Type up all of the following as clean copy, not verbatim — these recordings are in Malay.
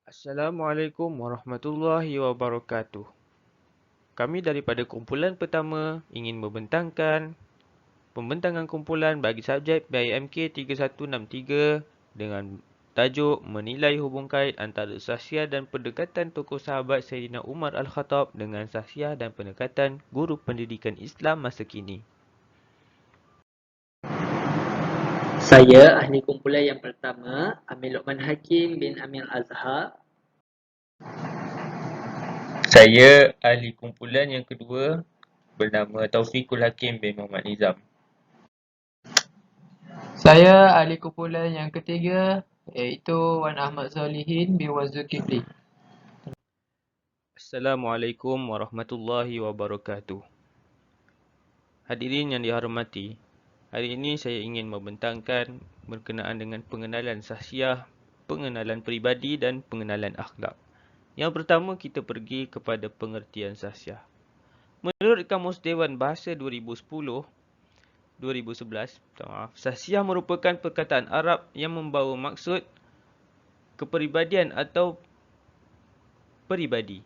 Assalamualaikum warahmatullahi wabarakatuh. Kami daripada kumpulan pertama ingin membentangkan pembentangan kumpulan bagi subjek BIMK 3163 dengan tajuk menilai hubung kait antara sahsiah dan pendekatan tokoh sahabat Sayyidina Umar Al-Khattab dengan sahsiah dan pendekatan guru pendidikan Islam masa kini. Saya ahli kumpulan yang pertama, Amir Luqman Hakim bin Amir Azhar. Saya ahli kumpulan yang kedua bernama Taufiqul Hakim bin Muhammad Nizam. Saya ahli kumpulan yang ketiga iaitu Wan Ahmad Solihin bin Wan Zulkifli. Assalamualaikum warahmatullahi wabarakatuh. Hadirin yang dihormati, hari ini saya ingin membentangkan berkenaan dengan pengenalan sahsiah, pengenalan peribadi dan pengenalan akhlak. Yang pertama, kita pergi kepada pengertian sahsiah. Menurut Kamus Dewan Bahasa 2011, sahsiah merupakan perkataan Arab yang membawa maksud kepribadian atau peribadi.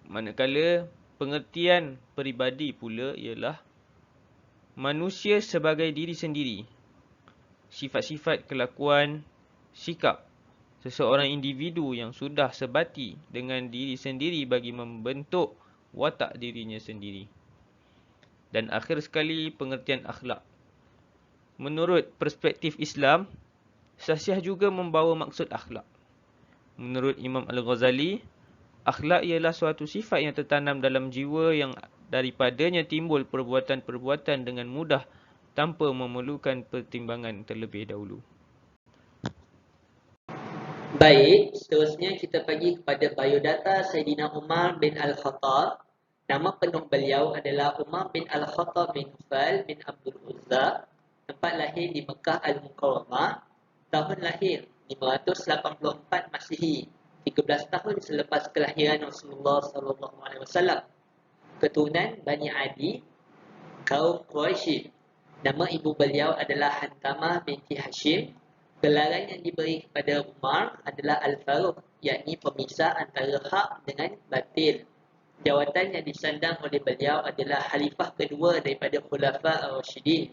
Manakala pengertian peribadi pula ialah manusia sebagai diri sendiri. Sifat-sifat kelakuan, sikap seseorang individu yang sudah sebati dengan diri sendiri bagi membentuk watak dirinya sendiri. Dan akhir sekali, pengertian akhlak. Menurut perspektif Islam, sahsiah juga membawa maksud akhlak. Menurut Imam Al-Ghazali, akhlak ialah suatu sifat yang tertanam dalam jiwa yang daripadanya timbul perbuatan-perbuatan dengan mudah tanpa memerlukan pertimbangan terlebih dahulu. Baik, seterusnya kita pergi kepada biodata Sayyidina Umar bin Al-Khattab. Nama penuh beliau adalah Umar bin Al-Khattab bin Nufal bin Abdul Uzza. Tempat lahir di Mekah Al-Mukarramah. Tahun lahir 584 Masihi, 13 tahun selepas kelahiran Rasulullah SAW. Keturunan Bani Adi, kaum Quraisy. Nama ibu beliau adalah Hantamah binti Hashim. Gelaran yang diberi kepada Umar adalah Al-Faruq, yakni pemisah antara hak dengan batil. Jawatan yang disandang oleh beliau adalah Khalifah kedua daripada Khulafa Ar-Rasyidin.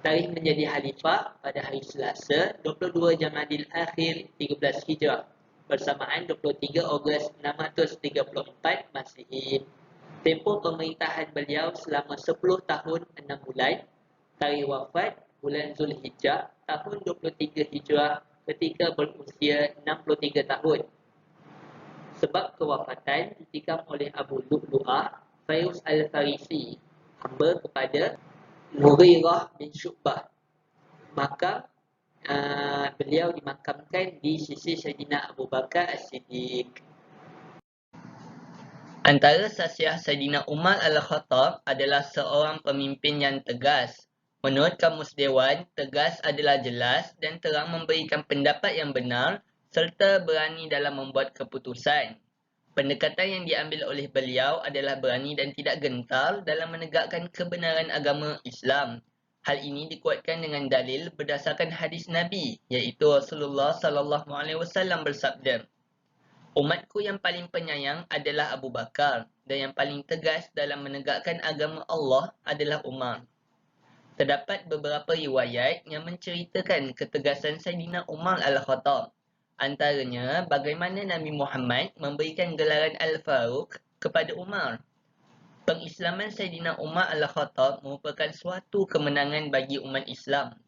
Tarikh menjadi Khalifah pada hari Selasa 22 Jamadil Akhir 13 Hijrah bersamaan 23 Ogos 634 Masihi. Tempoh pemerintahan beliau selama 10 tahun 6 bulan. Tarikh wafat bulan Zulhijjah tahun 23 Hijrah ketika berusia 63 tahun. Sebab kewafatan ditikam oleh Abu Lu'lu'ah Fairuz Al-Farisi, hamba kepada Mughirah bin Syu'bah. Maka beliau dimakamkan di sisi Sayyidina Abu Bakar As-Siddiq. Antara sahsiah Sayyidina Umar Al-Khattab adalah seorang pemimpin yang tegas. Menurut Kamus Dewan, tegas adalah jelas dan terang memberikan pendapat yang benar serta berani dalam membuat keputusan. Pendekatan yang diambil oleh beliau adalah berani dan tidak gentar dalam menegakkan kebenaran agama Islam. Hal ini dikuatkan dengan dalil berdasarkan hadis Nabi, iaitu Rasulullah SAW bersabda, "Umatku yang paling penyayang adalah Abu Bakar dan yang paling tegas dalam menegakkan agama Allah adalah Umar." Terdapat beberapa riwayat yang menceritakan ketegasan Sayyidina Umar Al-Khattab. Antaranya, bagaimana Nabi Muhammad memberikan gelaran Al-Faruq kepada Umar. Pengislaman Sayyidina Umar Al-Khattab merupakan suatu kemenangan bagi umat Islam.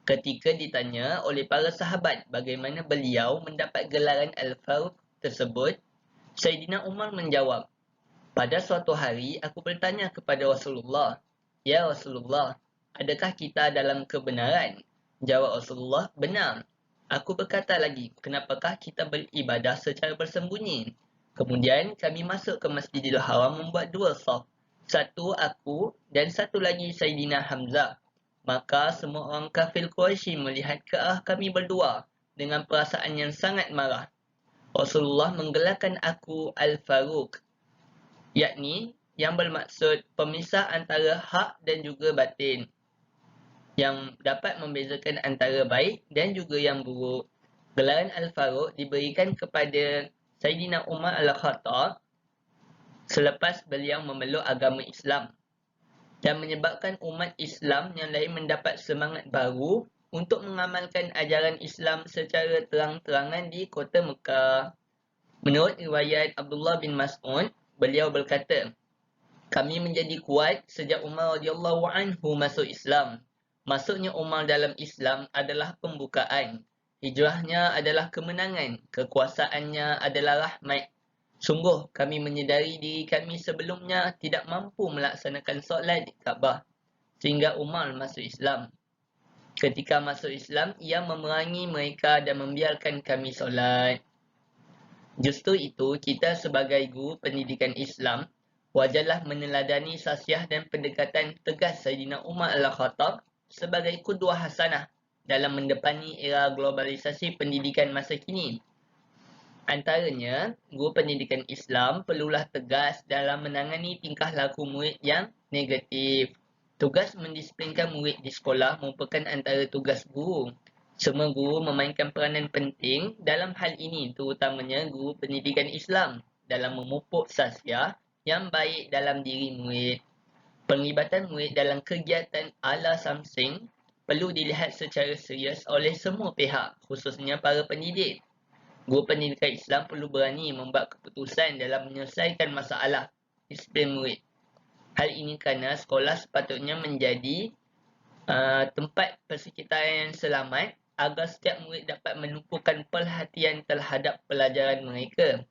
Ketika ditanya oleh para sahabat bagaimana beliau mendapat gelaran Al-Faruq tersebut, Sayyidina Umar menjawab, "Pada suatu hari aku bertanya kepada Rasulullah, 'Ya Rasulullah, adakah kita dalam kebenaran?' Jawab Rasulullah, 'Benar.' Aku berkata lagi, 'Kenapakah kita beribadah secara bersembunyi?' Kemudian kami masuk ke Masjidil Haram membuat dua saf. Satu aku dan satu lagi Sayyidina Hamzah. Maka semua orang kafir Quraisy melihat ke arah kami berdua dengan perasaan yang sangat marah. Rasulullah menggelarkan aku Al-Faruq, yakni yang bermaksud pemisah antara hak dan juga batin, yang dapat membezakan antara baik dan juga yang buruk. Gelaran Al-Faruq diberikan kepada Saidina Umar Al-Khattab selepas beliau memeluk agama Islam dan menyebabkan umat Islam yang lain mendapat semangat baru untuk mengamalkan ajaran Islam secara terang-terangan di kota Mekah. Menurut riwayat Abdullah bin Mas'ud, beliau berkata, "Kami menjadi kuat sejak Umar radhiyallahu anhu masuk Islam. Masuknya Umar dalam Islam adalah pembukaan. Hijrahnya adalah kemenangan. Kekuasaannya adalah rahmat. Sungguh kami menyedari diri kami sebelumnya tidak mampu melaksanakan solat di Kaabah sehingga Umar masuk Islam. Ketika masuk Islam, ia memerangi mereka dan membiarkan kami solat. Justru itu, kita sebagai guru pendidikan Islam wajarlah meneladani sasiah dan pendekatan tegas Saidina Umar Al-Khattab sebagai qudwah hasanah dalam mendepani era globalisasi pendidikan masa kini. Antaranya, guru pendidikan Islam perlulah tegas dalam menangani tingkah laku murid yang negatif. Tugas mendisiplinkan murid di sekolah merupakan antara tugas guru. Semua guru memainkan peranan penting dalam hal ini, terutamanya guru pendidikan Islam dalam memupuk sasiah yang baik dalam diri murid. Penglibatan murid dalam kegiatan ala samsing perlu dilihat secara serius oleh semua pihak, khususnya para pendidik. Guru pendidikan Islam perlu berani membuat keputusan dalam menyelesaikan masalah disiplin murid. Hal ini kerana sekolah sepatutnya menjadi tempat persekitaran yang selamat agar setiap murid dapat menumpukan perhatian terhadap pelajaran mereka.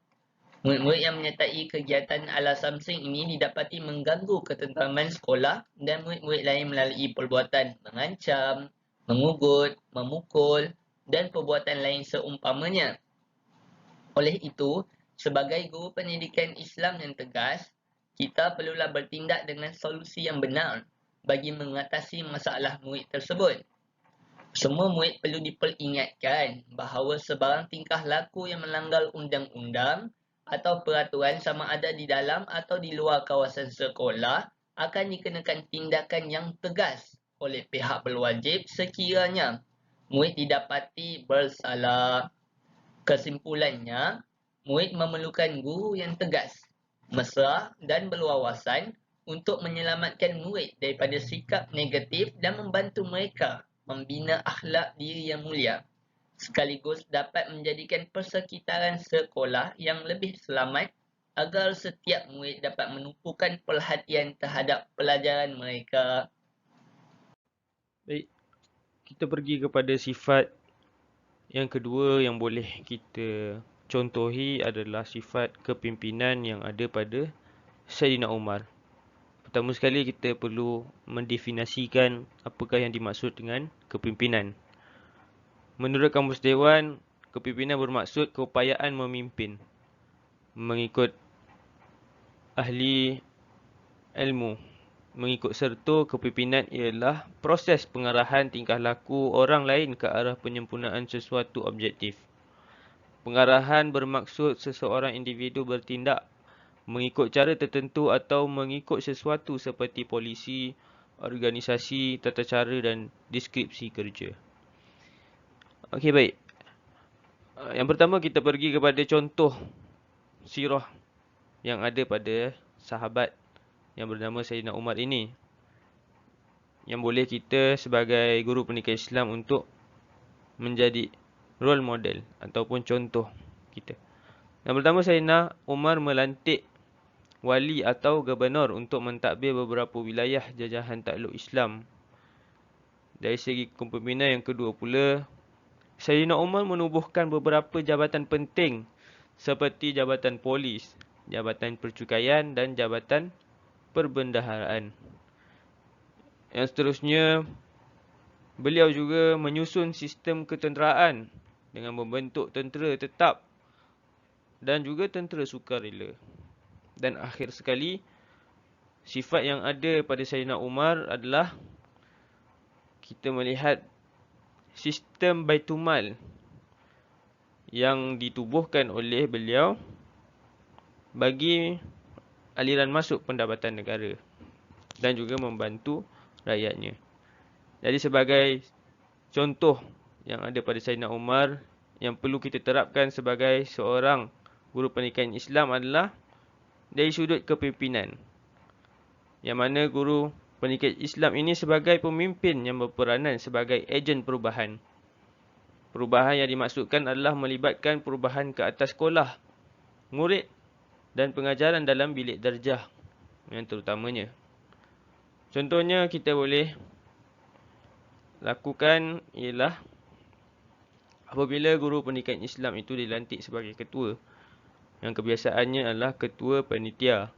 Murid-murid yang menyertai kegiatan ala samsing ini didapati mengganggu ketenteraman sekolah dan murid-murid lain melalui perbuatan mengancam, mengugut, memukul dan perbuatan lain seumpamanya. Oleh itu, sebagai guru pendidikan Islam yang tegas, kita perlulah bertindak dengan solusi yang benar bagi mengatasi masalah murid tersebut. Semua murid perlu diperingatkan bahawa sebarang tingkah laku yang melanggar undang-undang atau peraturan sama ada di dalam atau di luar kawasan sekolah akan dikenakan tindakan yang tegas oleh pihak berwajib sekiranya murid didapati bersalah. Kesimpulannya, murid memerlukan guru yang tegas, mesra dan berwawasan untuk menyelamatkan murid daripada sikap negatif dan membantu mereka membina akhlak diri yang mulia, sekaligus dapat menjadikan persekitaran sekolah yang lebih selamat agar setiap murid dapat menumpukan perhatian terhadap pelajaran mereka. Baik, kita pergi kepada sifat yang kedua yang boleh kita contohi adalah sifat kepimpinan yang ada pada Saidina Umar. Pertama sekali kita perlu mendefinisikan apakah yang dimaksud dengan kepimpinan. Menurut Kamus Dewan, kepimpinan bermaksud keupayaan memimpin mengikut ahli ilmu. Mengikut serta kepimpinan ialah proses pengarahan tingkah laku orang lain ke arah penyempurnaan sesuatu objektif. Pengarahan bermaksud seseorang individu bertindak mengikut cara tertentu atau mengikut sesuatu seperti polisi, organisasi, tata cara dan deskripsi kerja. Okey, baik. Yang pertama kita pergi kepada contoh sirah yang ada pada sahabat yang bernama Saidina Umar ini, yang boleh kita sebagai guru pendidikan Islam untuk menjadi role model ataupun contoh kita. Yang pertama, Saidina Umar melantik wali atau gubernur untuk mentadbir beberapa wilayah jajahan takluk Islam. Dari segi kepimpinan yang kedua pula, Saidina Umar menubuhkan beberapa jabatan penting seperti jabatan polis, jabatan percukaian dan jabatan perbendaharaan. Yang seterusnya, beliau juga menyusun sistem ketenteraan dengan membentuk tentera tetap dan juga tentera sukarela. Dan akhir sekali, sifat yang ada pada Saidina Umar adalah kita melihat sistem Baitumal yang ditubuhkan oleh beliau bagi aliran masuk pendapatan negara dan juga membantu rakyatnya. Jadi sebagai contoh yang ada pada Saidina Umar yang perlu kita terapkan sebagai seorang guru pendidikan Islam adalah dari sudut kepimpinan. Yang mana guru pendidikan Islam ini sebagai pemimpin yang berperanan sebagai ejen perubahan. Perubahan yang dimaksudkan adalah melibatkan perubahan ke atas sekolah, murid dan pengajaran dalam bilik darjah yang terutamanya. Contohnya kita boleh lakukan ialah apabila guru pendidikan Islam itu dilantik sebagai ketua, yang kebiasaannya adalah ketua panitia.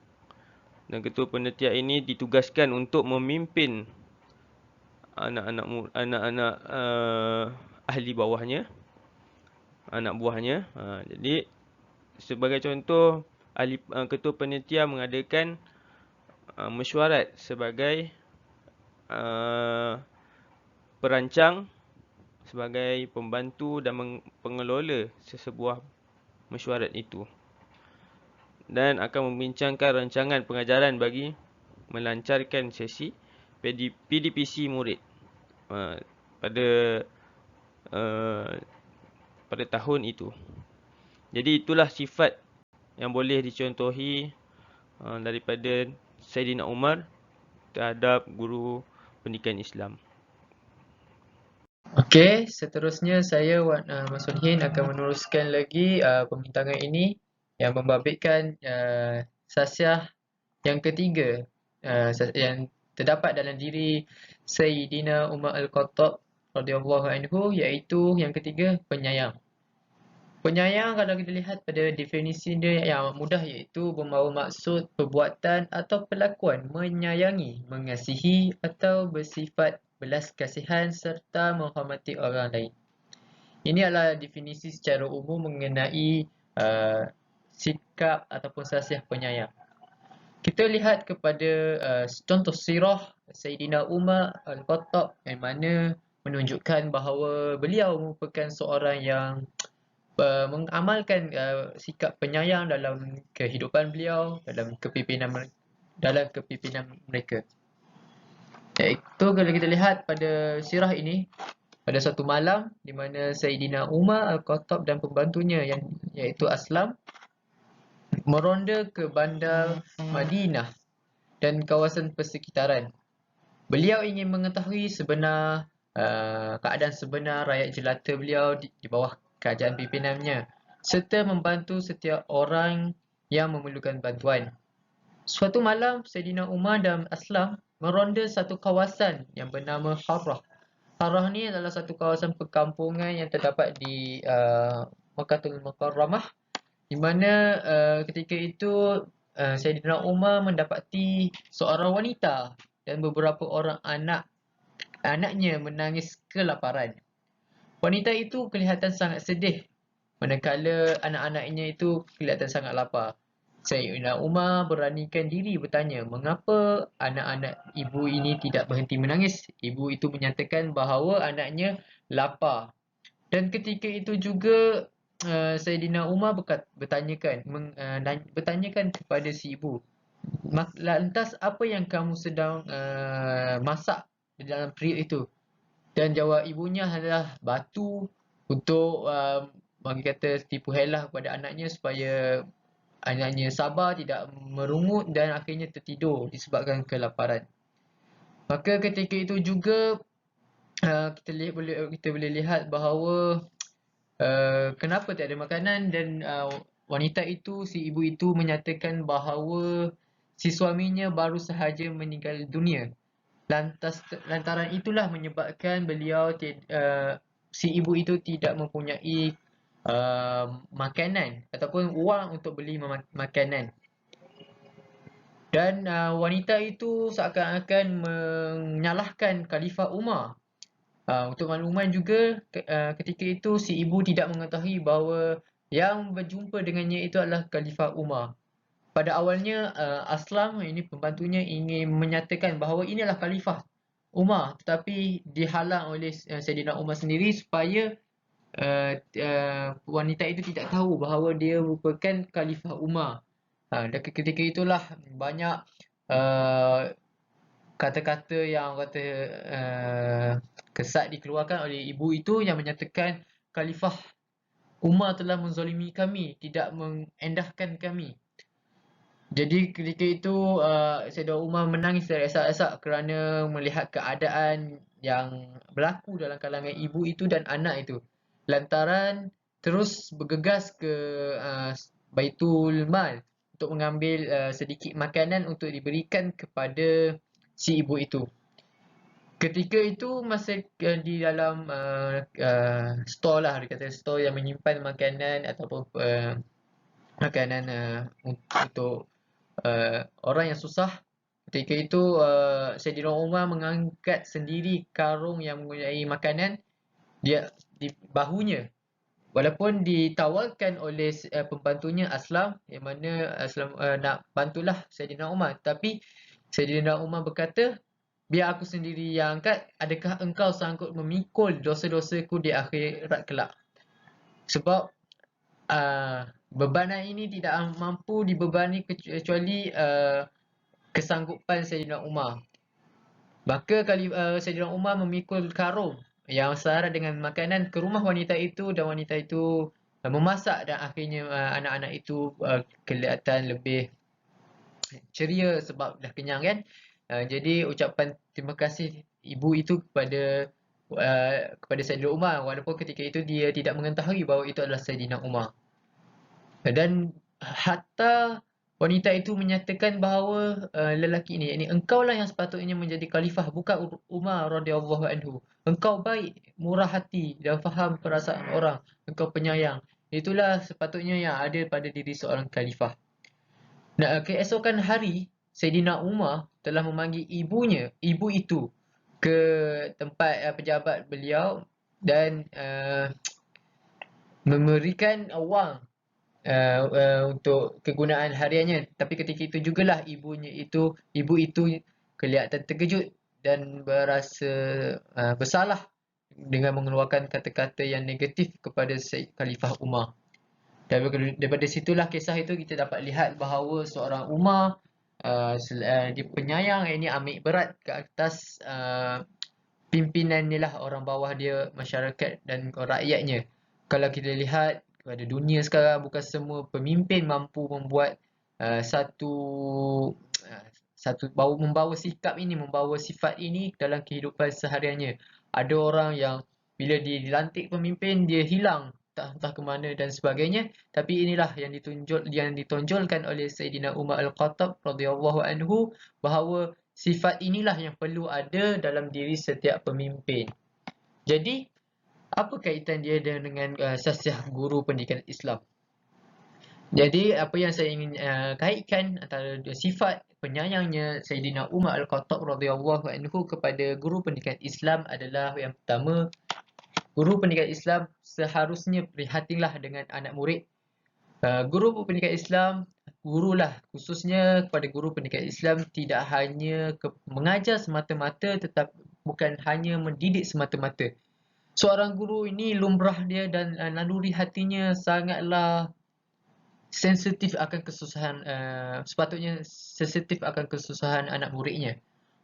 Dan ketua panitia ini ditugaskan untuk memimpin anak-anak ahli bawahnya, anak buahnya. Jadi sebagai contoh, ketua panitia mengadakan mesyuarat sebagai perancang, sebagai pembantu dan pengelola sesebuah mesyuarat itu, dan akan membincangkan rancangan pengajaran bagi melancarkan sesi PDPC murid pada tahun itu. Jadi itulah sifat yang boleh dicontohi daripada Saidina Umar terhadap guru pendidikan Islam. Okey, seterusnya saya Wan Masudhin akan meneruskan lagi pembintangan ini yang membabitkan sasiah yang ketiga yang terdapat dalam diri Sayyidina Umar Al-Khattab radhiyallahu anhu, iaitu yang ketiga, penyayang. Penyayang kalau kita lihat pada definisi dia yang mudah, iaitu membawa maksud perbuatan atau perlakuan menyayangi, mengasihi atau bersifat belas kasihan serta menghormati orang lain. Ini adalah definisi secara umum mengenai sikap ataupun sasiah penyayang. Kita lihat kepada contoh sirah Sayyidina Umar Al-Khattab yang mana menunjukkan bahawa beliau merupakan seorang yang mengamalkan sikap penyayang dalam kehidupan beliau, dalam kepimpinan mereka. Iaitu kalau kita lihat pada sirah ini, pada satu malam di mana Sayyidina Umar Al-Khattab dan pembantunya iaitu Aslam meronda ke bandar Madinah dan kawasan persekitaran. Beliau ingin mengetahui keadaan sebenar rakyat jelata beliau di bawah kerajaan pimpinannya, serta membantu setiap orang yang memerlukan bantuan. Suatu malam, Saidina Umar dan Aslam meronda satu kawasan yang bernama Harrah. Harrah ni adalah satu kawasan perkampungan yang terdapat di Makkahul Mukarramah, di mana ketika itu Saidina Umar mendapati seorang wanita dan beberapa orang anaknya menangis kelaparan. Wanita itu kelihatan sangat sedih, manakala anak-anaknya itu kelihatan sangat lapar. Sayyidina Umar beranikan diri bertanya, mengapa anak-anak ibu ini tidak berhenti menangis? Ibu itu menyatakan bahawa anaknya lapar. Dan ketika itu juga Sayyidina Umar bertanyakan kepada si ibu, lantas apa yang kamu sedang masak di dalam periuk itu? Dan jawab ibunya adalah batu untuk bagi kata tipu helah kepada anaknya supaya anaknya sabar, tidak merungut dan akhirnya tertidur disebabkan kelaparan. Maka ketika itu juga kita boleh lihat bahawa kenapa tak ada makanan, dan wanita itu, si ibu itu menyatakan bahawa si suaminya baru sahaja meninggal dunia. Lantaran itulah menyebabkan si ibu itu tidak mempunyai makanan ataupun wang untuk beli makanan. Dan wanita itu seakan-akan menyalahkan Khalifah Umar. Untuk makluman juga, ketika itu si ibu tidak mengetahui bahawa yang berjumpa dengannya itu adalah Khalifah Umar. Pada awalnya Aslam, ini pembantunya, ingin menyatakan bahawa inilah Khalifah Umar, tetapi dihalang oleh Saidina Umar sendiri supaya wanita itu tidak tahu bahawa dia merupakan Khalifah Umar. Dan ketika itulah banyak kata-kata yang kesat dikeluarkan oleh ibu itu yang menyatakan Khalifah Umar telah menzalimi kami, tidak mengendahkan kami. Jadi ketika itu Sayyidina Umar menangis teresak-esak kerana melihat keadaan yang berlaku dalam kalangan ibu itu dan anak itu. Lantaran terus bergegas ke Baitul Mal untuk mengambil sedikit makanan untuk diberikan kepada si ibu itu. Ketika itu masa di dalam store lah, dia kata store yang menyimpan makanan ataupun makanan untuk orang yang susah. Ketika itu Saidina Umar mengangkat sendiri karung yang mempunyai makanan dia di bahunya, walaupun ditawarkan oleh pembantunya Aslam, yang mana Aslam nak bantulah Saidina Umar, tapi Saidina Umar berkata, biar aku sendiri yang angkat, adakah engkau sanggup memikul dosa-dosaku di akhirat kelak? Sebab bebanan ini tidak mampu dibebani kecuali kesanggupan Saidina Umar. Maka Saidina Umar memikul karung yang syarat dengan makanan ke rumah wanita itu, dan wanita itu memasak, dan akhirnya anak-anak itu kelihatan lebih ceria sebab dah kenyang kan. Jadi ucapan terima kasih ibu itu kepada Saidina Umar, walaupun ketika itu dia tidak mengetahui bahawa itu adalah Saidina Umar. Dan hatta wanita itu menyatakan bahawa lelaki ini, yakni engkaulah yang sepatutnya menjadi khalifah, bukan Umar radhiyallahu anhu. Engkau baik, murah hati dan faham perasaan orang, engkau penyayang. Itulah sepatutnya yang ada pada diri seorang khalifah. Nah, keesokan hari, Saidina Umar telah memanggil ibu itu ke tempat pejabat beliau dan memberikan wang untuk kegunaan hariannya. Tapi ketika itu jugalah ibu itu kelihatan terkejut dan berasa bersalah dengan mengeluarkan kata-kata yang negatif kepada Khalifah Umar. Daripada situlah kisah itu kita dapat lihat bahawa seorang Umar dia penyayang, ini ambil berat ke atas pimpinan ni lah, orang bawah dia, masyarakat dan rakyatnya. Kalau kita lihat pada dunia sekarang, bukan semua pemimpin mampu membuat membawa sikap ini, membawa sifat ini dalam kehidupan sehariannya. Ada orang yang bila dia dilantik pemimpin, dia hilang entah ke mana dan sebagainya. Tapi inilah yang ditonjolkan oleh Saidina Umar Al-Khattab radhiyallahu anhu, bahawa sifat inilah yang perlu ada dalam diri setiap pemimpin. Jadi, apa kaitan dia dengan sasiah guru pendidikan Islam? Jadi, apa yang saya ingin kaitkan antara dua sifat penyayangnya Saidina Umar Al-Khattab radhiyallahu anhu kepada guru pendidikan Islam adalah, yang pertama, guru pendidikan Islam seharusnya prihatinlah dengan anak murid. Guru pendidikan Islam, gurulah khususnya kepada guru pendidikan Islam, tidak hanya mengajar semata-mata, tetapi bukan hanya mendidik semata-mata. Seorang guru ini lumrah dia dan naluri hatinya sangatlah sensitif akan kesusahan, sepatutnya sensitif akan kesusahan anak muridnya.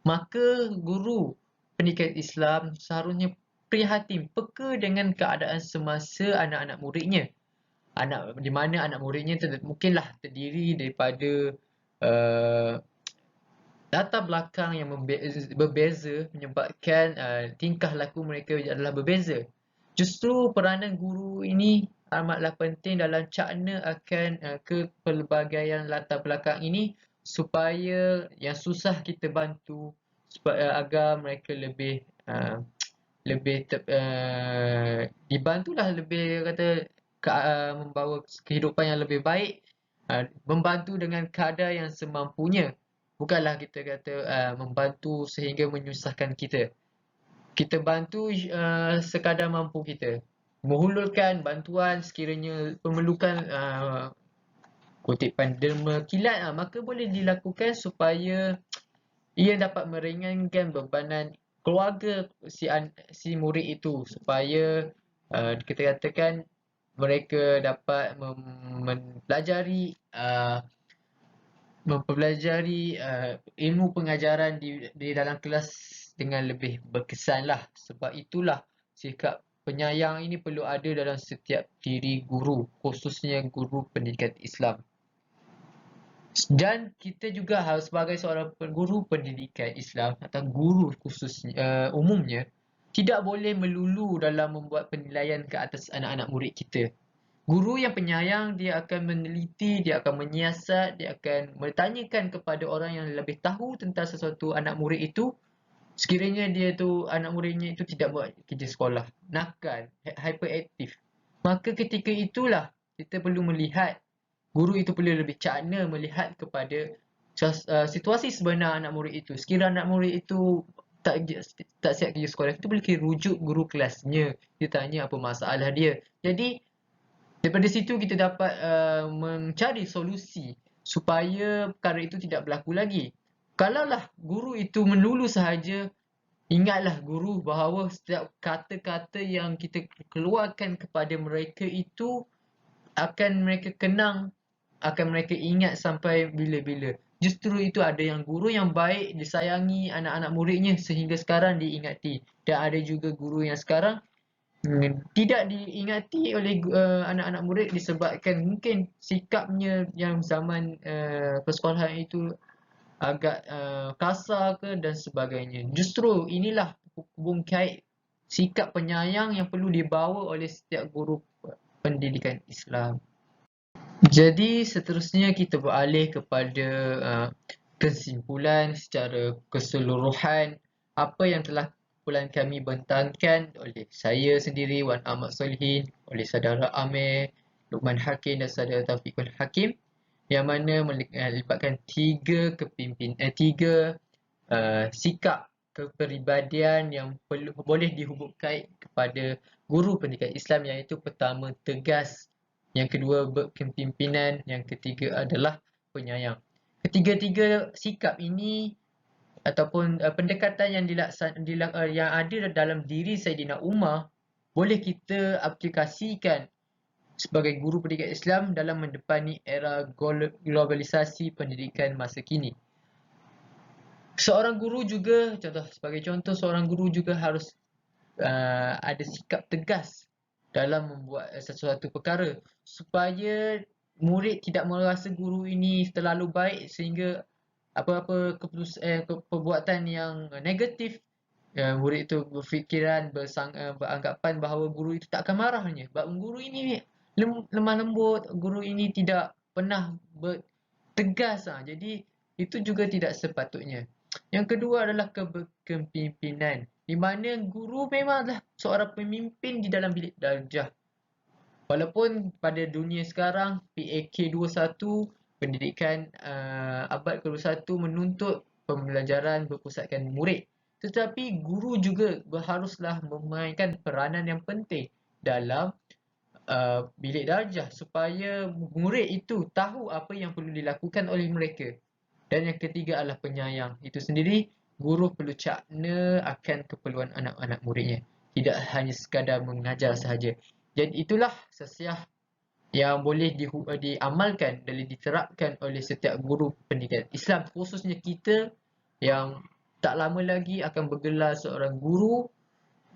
Maka guru pendidikan Islam seharusnya prihatin, peka dengan keadaan semasa anak-anak muridnya. Di mana anak muridnya mungkinlah terdiri daripada latar belakang yang berbeza, menyebabkan tingkah laku mereka adalah berbeza. Justru peranan guru ini amatlah penting dalam cakna akan kepelbagaian latar belakang ini, supaya yang susah kita bantu, agar mereka lebih dibantulah, lebih membawa kehidupan yang lebih baik, membantu dengan kadar yang semampunya. Bukanlah kita kata membantu sehingga menyusahkan kita. Kita bantu sekadar mampu kita. Menghulurkan bantuan sekiranya memerlukan kutipan derma kilat, maka boleh dilakukan supaya ia dapat meringankan bebanan keluarga si murid itu, supaya kita katakan mereka dapat mempelajari ilmu pengajaran di dalam kelas dengan lebih berkesan lah. Sebab itulah sikap penyayang ini perlu ada dalam setiap diri guru, khususnya guru pendidikan Islam. Dan kita juga harus sebagai seorang guru pendidikan Islam atau guru khususnya umumnya tidak boleh melulu dalam membuat penilaian ke atas anak-anak murid kita. Guru yang penyayang, dia akan meneliti, dia akan menyiasat, dia akan bertanyakan kepada orang yang lebih tahu tentang sesuatu anak murid itu. Sekiranya anak muridnya itu tidak buat kerja sekolah, nakal, hyperaktif, maka ketika itulah kita perlu melihat, guru itu perlu lebih cakna melihat kepada situasi sebenar anak murid itu. Sekiranya anak murid itu tak siap kerja sekolah, kita boleh rujuk guru kelasnya, dia tanya apa masalah dia. Jadi daripada situ kita dapat mencari solusi supaya perkara itu tidak berlaku lagi. Kalaulah guru itu melulu sahaja, ingatlah guru bahawa setiap kata-kata yang kita keluarkan kepada mereka itu akan mereka kenang, akan mereka ingat sampai bila-bila. Justru itu ada yang guru yang baik, disayangi anak-anak muridnya sehingga sekarang diingati. Dan ada juga guru yang sekarang tidak diingati oleh anak-anak murid disebabkan mungkin sikapnya yang zaman persekolahan itu agak kasar ke dan sebagainya. Justru inilah hubung kait sikap penyayang yang perlu dibawa oleh setiap guru pendidikan Islam. Jadi seterusnya kita beralih kepada kesimpulan secara keseluruhan apa yang telah kumpulan kami bentangkan oleh saya sendiri, Wan Ahmad Solihin, oleh saudara Amir, Luqman Hakim dan saudara Taufiqul Hakim, yang mana melibatkan tiga sikap kepribadian yang boleh dihubungkan kepada guru pendidikan Islam, iaitu pertama tegas, yang kedua berkepimpinan, yang ketiga adalah penyayang. Ketiga-tiga sikap ini ataupun pendekatan yang yang ada dalam diri Saidina Umar boleh kita aplikasikan sebagai guru pendidikan Islam dalam mendepani era globalisasi pendidikan masa kini. Seorang guru juga, sebagai contoh, seorang guru juga harus ada sikap tegas dalam membuat sesuatu perkara supaya murid tidak merasa guru ini terlalu baik sehingga apa-apa perbuatan yang negatif, murid itu berfikiran, beranggapan bahawa guru itu tak akan marahnya. Sebab guru ini lemah lembut, guru ini tidak pernah tegas. Jadi itu juga tidak sepatutnya. Yang kedua adalah kepimpinan, di mana guru memanglah seorang pemimpin di dalam bilik darjah. Walaupun pada dunia sekarang PAK 21, pendidikan abad ke-21 menuntut pembelajaran berpusatkan murid, tetapi guru juga haruslah memainkan peranan yang penting dalam bilik darjah supaya murid itu tahu apa yang perlu dilakukan oleh mereka. Dan yang ketiga adalah penyayang. Itu sendiri, guru perlu cakna akan keperluan anak-anak muridnya, tidak hanya sekadar mengajar sahaja. Jadi itulah sesiah yang boleh diamalkan dan diterapkan oleh setiap guru pendidikan Islam, khususnya kita yang tak lama lagi akan bergelar seorang guru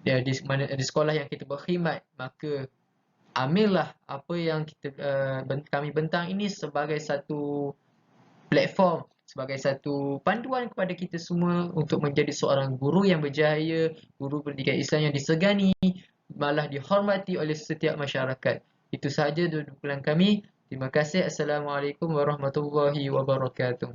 di sekolah yang kita berkhidmat. Maka ambillah apa yang kami bentang ini sebagai satu platform, sebagai satu panduan kepada kita semua untuk menjadi seorang guru yang berjaya, guru pendidikan Islam yang disegani, malah dihormati oleh setiap masyarakat. Itu sahaja kumpulan kami. Terima kasih. Assalamualaikum warahmatullahi wabarakatuh.